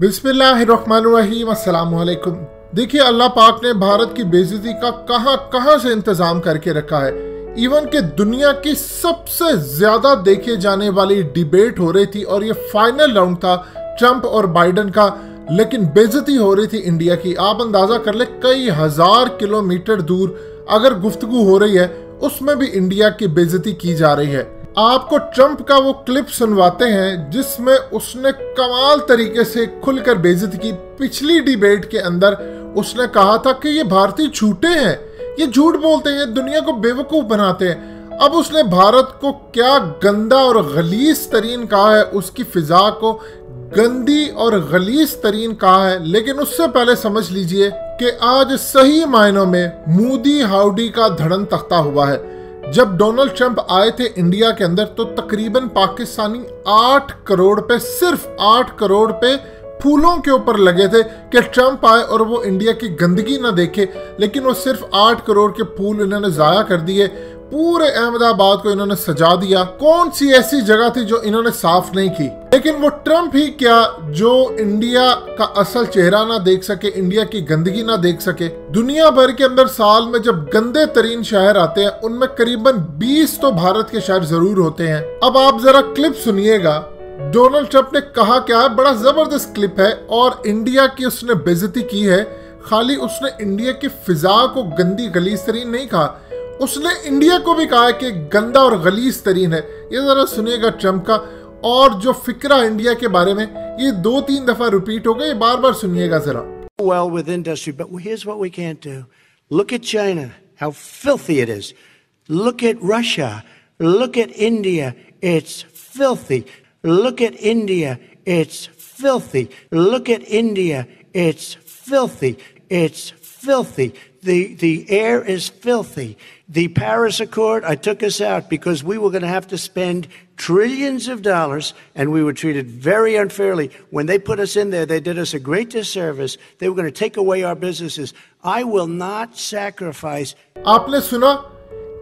बिस्मिल्लाहिर्रहमानिर्रहीम, अस्सलाम वालेकुम। देखिए, अल्लाह पाक ने भारत की बेइज्जती का कहां से इंतजाम करके रखा है। इवन के दुनिया की सबसे ज्यादा देखे जाने वाली डिबेट हो रही थी और ये फाइनल राउंड था ट्रंप और बाइडेन का, लेकिन बेइज्जती हो रही थी इंडिया की। आप अंदाजा कर ले, कई हजार किलोमीटर दूर अगर गुफ्तगू हो रही है उसमें भी इंडिया की बेइज्जती की जा रही है। आपको ट्रंप का वो क्लिप सुनवाते हैं जिसमें उसने कमाल तरीके से खुलकर बेइज्जती की। पिछली डिबेट के अंदर उसने कहा था कि ये भारतीय झूठे हैं, ये झूठ बोलते हैं, दुनिया को बेवकूफ बनाते हैं। अब उसने भारत को क्या गंदा और गलीज तरीन कहा है, उसकी फिजा को गंदी और गलीज तरीन कहा है। लेकिन उससे पहले समझ लीजिए कि आज सही मायनों में मोदी हाउडी का धड़न तख्ता हुआ है। जब डोनाल्ड ट्रंप आए थे इंडिया के अंदर तो तकरीबन पाकिस्तानी 8 करोड़ पे, सिर्फ 8 करोड़ पे फूलों के ऊपर लगे थे कि ट्रंप आए और वो इंडिया की गंदगी ना देखे। लेकिन वो सिर्फ 8 करोड़ के फूल इन्होंने जाया कर दिए, पूरे अहमदाबाद को इन्होंने सजा दिया। कौन सी ऐसी जगह थी जो इन्होंने साफ नहीं की? लेकिन वो ट्रंप ही क्या जो इंडिया का असल चेहरा ना देख सके, इंडिया की गंदगी ना देख सके। दुनिया भर के अंदर साल में जब गंदे तरीन शहर आते हैं उनमें करीबन 20 तो भारत के शहर जरूर होते हैं। अब आप जरा क्लिप सुनिएगा, डोनाल्ड ट्रंप ने कहा क्या है। बड़ा जबरदस्त क्लिप है और इंडिया की उसने बेइज्जती की है। खाली उसने इंडिया की फिजा को गंदी गलीज तरीन नहीं कहा, उसने इंडिया को भी कहा है कि गंदा और गलीज तरीन है। ये जरा सुनिएगा ट्रंप का, और जो फिक्रा इंडिया के बारे में ये 2-3 दफा रिपीट हो गए, बार बार सुनिएगा जरा। Well with industry, but here's what we can't do. Look at China, how filthy it is. Look at Russia. Look at India, it's filthy. Look at India, it's filthy. Look at India, it's filthy. It's filthy. The air is filthy. The Paris Accord, I took us out because we were going to have to spend trillions of dollars and we were treated very unfairly. When they put us in there, they did us a great disservice. They were going to take away our businesses. I will not sacrifice. आपने सुना,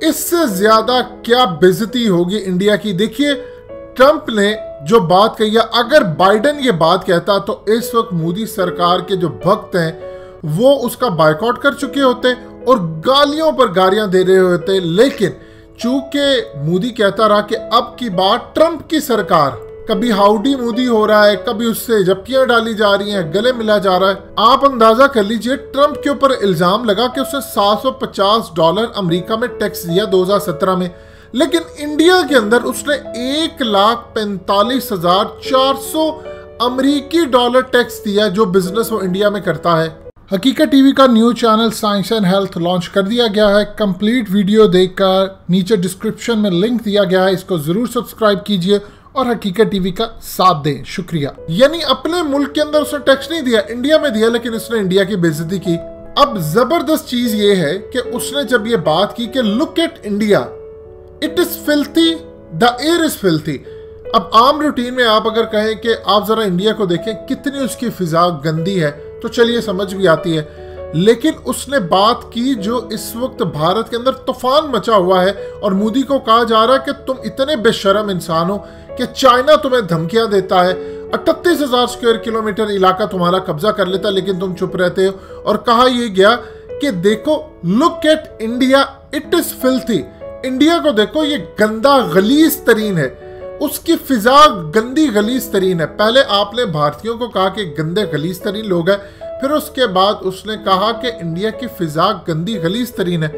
इससे ज्यादा क्या बेइज्जती होगी India की। देखिए, Trump ने जो बात कही है, अगर बाइडेन ये बात कहता तो इस वक्त मोदी सरकार के जो भक्त हैं वो उसका बायकॉट कर चुके होते और गालियों पर गालियां दे रहे होते। लेकिन चूंकि मोदी कहता रहा कि अब की बात ट्रंप की सरकार, कभी हाउडी मोदी हो रहा है, कभी उससे जप्तियां डाली जा रही हैं, गले मिला जा रहा है। आप अंदाजा कर लीजिए, ट्रंप के ऊपर इल्जाम लगा कि उसने $750 अमेरिका में टैक्स दिया 2017 में, लेकिन इंडिया के अंदर उसने 1,45,400 अमेरिकी डॉलर टैक्स दिया जो बिजनेस वो इंडिया में करता है। हकीकत टीवी का new channel science and health launch कर दिया गया है। कंप्लीट वीडियो देखकर नीचे डिस्क्रिप्शन में लिंक दिया गया है, इसको जरूर सब्सक्राइब कीजिए और हकीकत टीवी का साथ दें। शुक्रिया। यानी अपने मुल्क के अंदर उसने टैक्स नहीं दिया, इंडिया में दिया, लेकिन उसने इंडिया की बेइज्जती की। अब जबरदस्त चीज ये है कि उसने जब ये बात की कि look at India, it is filthy, the air is filthy. अब आम रूटीन में आप अगर कहें कि आप जरा इंडिया को देखें कितनी उसकी फिजा गंदी है तो चलिए समझ भी आती है। लेकिन उसने बात की जो इस वक्त भारत के अंदर तूफान मचा हुआ है और मोदी को कहा जा रहा है कि तुम इतने बेशर्म इंसान हो कि चाइना तुम्हें धमकियां देता है, 38,000 स्क्वायर किलोमीटर इलाका तुम्हारा कब्जा कर लेता है, लेकिन तुम चुप रहते हो। और कहा यह गया कि देखो, look at India, it is filthy. India को देखो, ये गंदा गलीज तरीन है, उसकी फिजा गंदी गलीज तरीन है। पहले आपने भारतीयों को कहा कि गंदे गलीज तरीन लोग हैं, फिर उसके बाद उसने कहा कि इंडिया की फिजा गंदी गलीज तरीन है।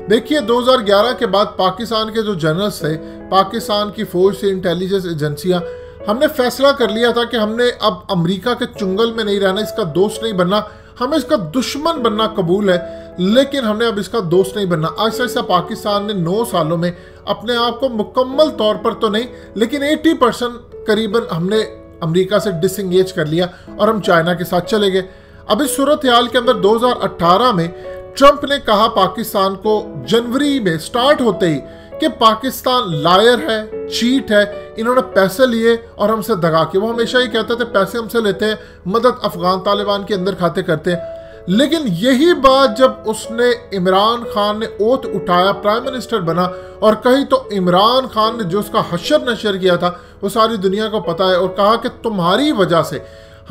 देखिए, 2011 के बाद पाकिस्तान के जो जनरल्स थे, पाकिस्तान की फौज से इंटेलिजेंस एजेंसियां, हमने फैसला कर लिया था कि हमने अब अमेरिका के चुंगल में नहीं रहना, इसका दोस्त नहीं बनना, हमें इसका दुश्मन बनना कबूल है, लेकिन हमने अब इसका दोस्त नहीं बनना। ऐसा ऐसा पाकिस्तान ने 9 सालों में अपने आप को मुकम्मल तौर पर तो नहीं, लेकिन 80% करीबन हमने अमेरिका से डिसएंगेज कर लिया और हम चाइना के साथ चले गए। अब इस सूरत हाल के अंदर 2018 में ट्रंप ने कहा पाकिस्तान को, जनवरी में स्टार्ट होते ही, कि पाकिस्तान लायर है, चीट है, इन्होंने पैसे लिए और हमसे दगा के। वो हमेशा ही कहते थे पैसे हमसे लेते हैं, मदद अफगान तालिबान के अंदर खाते करते हैं। लेकिन यही बात जब उसने इमरान खान ने ओथ उठाया, प्राइम मिनिस्टर बना, और कही तो इमरान खान ने जो उसका हशर नशर किया था वो सारी दुनिया को पता है, और कहा कि तुम्हारी वजह से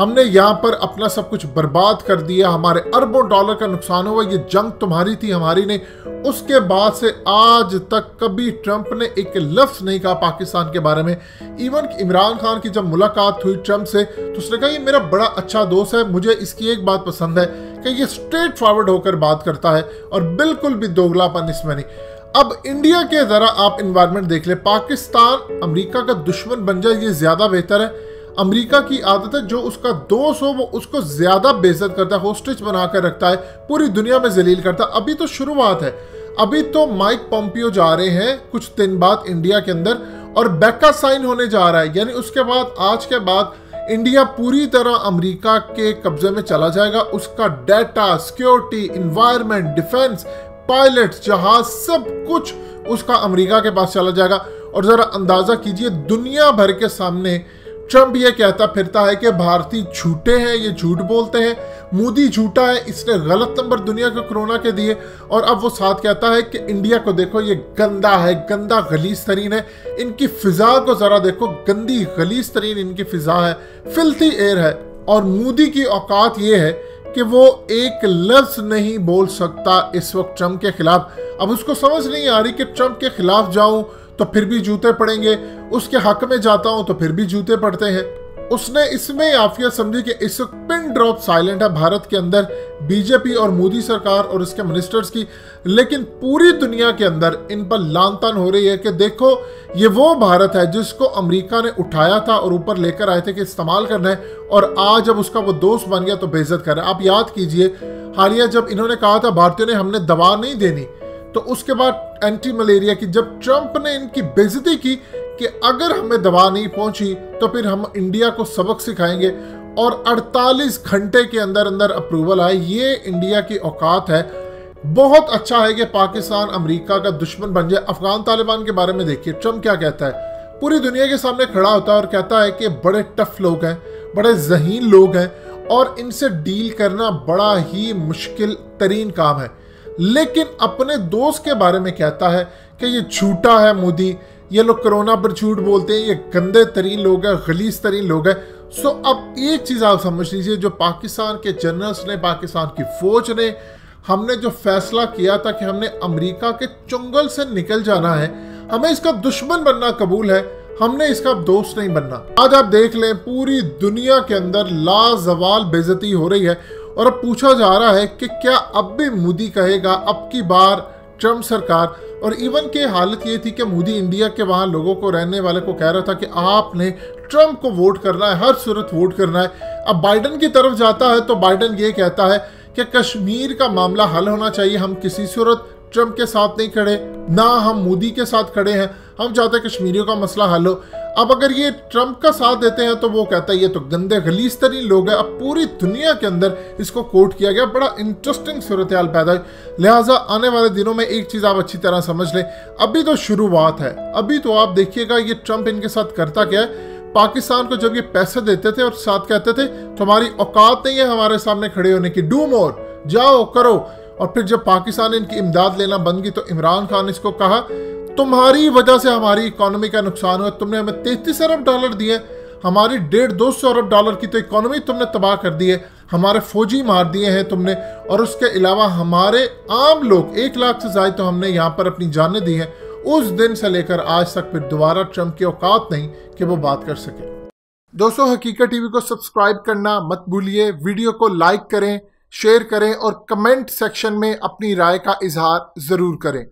हमने यहाँ पर अपना सब कुछ बर्बाद कर दिया, हमारे अरबों डॉलर का नुकसान हुआ, ये जंग तुम्हारी थी हमारी नहीं। उसके बाद से आज तक कभी ट्रंप ने एक लफ्ज नहीं कहा पाकिस्तान के बारे में। इवन इमरान खान की जब मुलाकात हुई ट्रंप से तो उसने कहा ये मेरा बड़ा अच्छा दोस्त है, मुझे इसकी एक बात पसंद है कि ये स्ट्रेट फॉरवर्ड होकर बात करता है और बिल्कुल भी दोगलापन इसमें नहीं। अब इंडिया के जरा आप एनवायरनमेंट देख ले, पाकिस्तान अमेरिका का दुश्मन बन जाए ये ज्यादा बेहतर है। अमेरिका की आदत है जो उसका दोस्त हो वो उसको ज्यादा बेइज्जत करता है, होस्टेज बनाकर रखता है, पूरी दुनिया में जलील करता है। अभी तो शुरुआत है, अभी तो माइक पोम्पियो जा रहे हैं कुछ दिन बाद इंडिया के अंदर और बैका साइन होने जा रहा है, यानी उसके बाद आज के बाद इंडिया पूरी तरह अमेरिका के कब्जे में चला जाएगा। उसका data, security, environment, defence, pilot, जहाज, सब कुछ उसका अमेरिका के पास चला जाएगा। और जरा अंदाजा कीजिए, दुनिया भर के सामने ट्रंप ये कहता फिरता है कि भारतीय झूठे हैं, ये झूठ बोलते हैं, मोदी झूठा है, इसने गलत नंबर दुनिया को कोरोना के दिए। और अब वो साथ कहता है कि इंडिया को देखो ये गंदा है, गंदा गलीज तरीन है, इनकी फिजा को जरा देखो, गंदी गलीज तरीन इनकी फिजा है, फिल्थी एयर है। और मोदी की औकात ये है कि वो एक लफ्ज नहीं बोल सकता इस वक्त ट्रंप के खिलाफ। अब उसको समझ नहीं आ रही कि ट्रंप के खिलाफ जाऊं तो फिर भी जूते पड़ेंगे, उसके हक में जाता हूं तो फिर भी जूते पड़ते हैं। उसने इसमें आफियत समझी कि इस वक्त पिन ड्रॉप साइलेंट है भारत के अंदर बीजेपी और मोदी सरकार और उसके मिनिस्टर्स की, लेकिन पूरी दुनिया के अंदर इन पर लानतान हो रही है कि देखो ये वो भारत है जिसको अमेरिका ने उठाया था और ऊपर लेकर आए थे कि इस्तेमाल करना है, और आज जब उसका वो दोस्त बन गया तो बेइज्जत कर रहा है। आप याद कीजिए हालिया जब इन्होंने कहा था भारतीयों ने हमने दवा नहीं देनी, तो उसके बाद एंटी मलेरिया की जब ट्रंप ने इनकी बेइज्जती की कि अगर हमें दवा नहीं पहुंची तो फिर हम इंडिया को सबक सिखाएंगे, और 48 घंटे के अंदर अंदर अप्रूवल आए। ये इंडिया की औकात है। बहुत अच्छा है कि पाकिस्तान अमेरिका का दुश्मन बन जाए। अफगान तालिबान के बारे में देखिए ट्रंप क्या कहता है, पूरी दुनिया के सामने खड़ा होता है और कहता है कि बड़े टफ लोग हैं, बड़े ज़हीन लोग हैं और इनसे डील करना बड़ा ही मुश्किल तरीन काम है। लेकिन अपने दोस्त के बारे में कहता है कि ये झूठा है मोदी, ये लोग कोरोना पर झूठ बोलते हैं, ये गंदे तरीन लोग हैं, गलीज तरीन लोग हैं। सो अब एक चीज़ आप समझ लीजिए, जो पाकिस्तान के जनरल्स ने, पाकिस्तान की फौज ने, हमने जो फैसला किया था कि हमने अमेरिका के चुंगल से निकल जाना है, हमें इसका दुश्मन बनना कबूल है, हमने इसका दोस्त नहीं बनना। आज आप देख लें पूरी दुनिया के अंदर लाजवाल बेइज्जती हो रही है और अब पूछा जा रहा है कि क्या अब भी मोदी कहेगा अब की बार ट्रंप सरकार। और इवन के हालत ये थी कि मोदी इंडिया के वहाँ लोगों को, रहने वाले को कह रहा था कि आपने ट्रंप को वोट करना है, हर सूरत वोट करना है। अब बाइडन की तरफ जाता है तो बाइडन ये कहता है कि कश्मीर का मामला हल होना चाहिए, हम किसी सूरत ट्रंप के साथ नहीं खड़े, ना हम मोदी के साथ खड़े हैं, हम चाहते हैं कश्मीरियों का मसला हल हो। अब अगर ये ट्रंप का साथ देते हैं तो वो कहता है ये तो गंदे गलीज तरीन लोग हैं। अब पूरी दुनिया के अंदर इसको कोट किया गया, बड़ा इंटरेस्टिंग सूरत हाल पैदा हुई। लिहाजा आने वाले दिनों में एक चीज़ आप अच्छी तरह समझ लें, अभी तो शुरुआत है। अभी तो आप देखिएगा ये ट्रंप इनके साथ करता क्या है। पाकिस्तान को जब ये पैसे देते थे और साथ कहते थे तुम्हारी औकात नहीं है हमारे सामने खड़े होने की, डू मोर, जाओ करो। और फिर जब पाकिस्तान इनकी इमदाद लेना बंद की तो इमरान खान ने इसको कहा तुम्हारी वजह से हमारी इकोनॉमी का नुकसान हुआ, तुमने हमें 33 अरब डॉलर दिए, हमारी 150-200 अरब डॉलर की तो इकोनॉमी तुमने तबाह कर दी है, हमारे फौजी मार दिए हैं तुमने, और उसके अलावा हमारे आम लोग 1 लाख से ज़्यादा तो हमने यहाँ पर अपनी जानें दी हैं। उस दिन से लेकर आज तक फिर दोबारा ट्रंप की औकात नहीं कि वो बात कर सके। दोस्तों हकीकत टीवी को सब्सक्राइब करना मत भूलिए, वीडियो को लाइक करें, शेयर करें और कमेंट सेक्शन में अपनी राय का इजहार ज़रूर करें।